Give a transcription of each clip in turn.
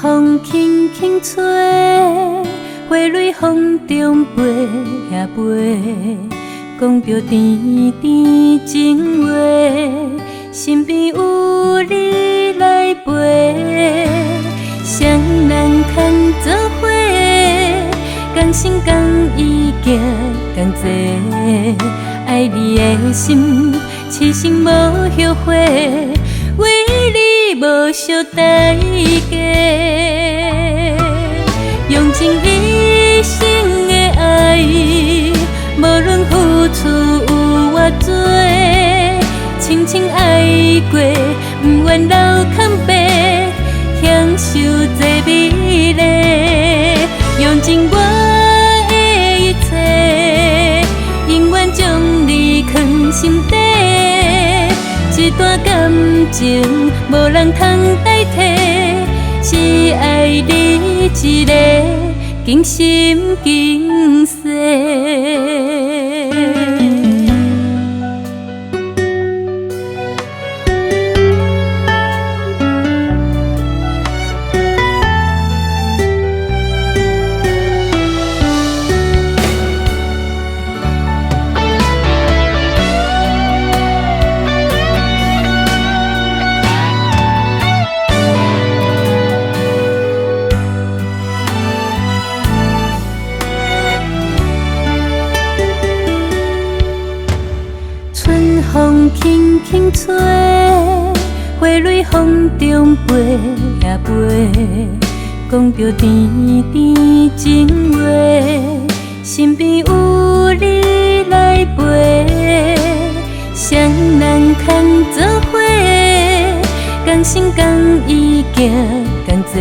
风轻轻吹，花蕊风中飞呀飞，讲着甜甜情话，身边有你来陪，双人牵做伙，同心共意行同齐，爱你的心，痴心无后悔，为你无惜代价，用尽一生的爱，无论付出有偌多，深深爱过，不愿留空白，享受这美丽，用尽我的一切，永远将你藏心底。一段感情无人通代替，只爱你一个，倾心倾世。风轻轻吹，花蕊风中飞呀飞，讲着甜甜情话，身边有你来陪，双人牵做伙，同心共意行同齐，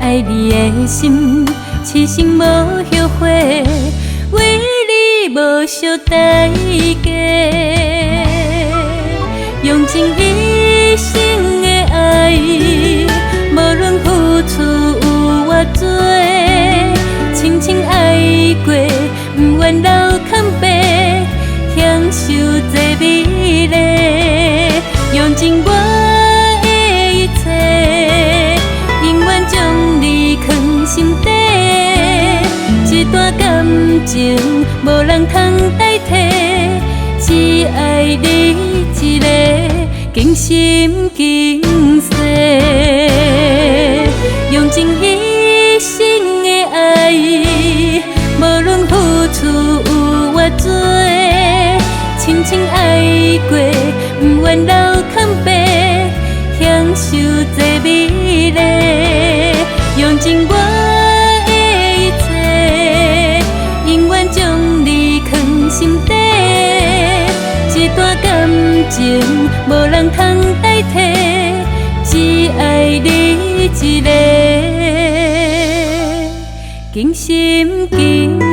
爱你的心，痴心无后悔，为你无惜代价，用尽一生的爱，无论付出有偌多，深深爱过，不愿留空白，享受这美丽，用尽我的一切，永远将你藏心底。一段感情无人通代替，只爱你一个，倾心倾世，用尽一生的爱，无论付出有偌多，深深爱过，不愿留空白，享受这美丽，用尽我情无人通代替，只爱你一个，倾心倾。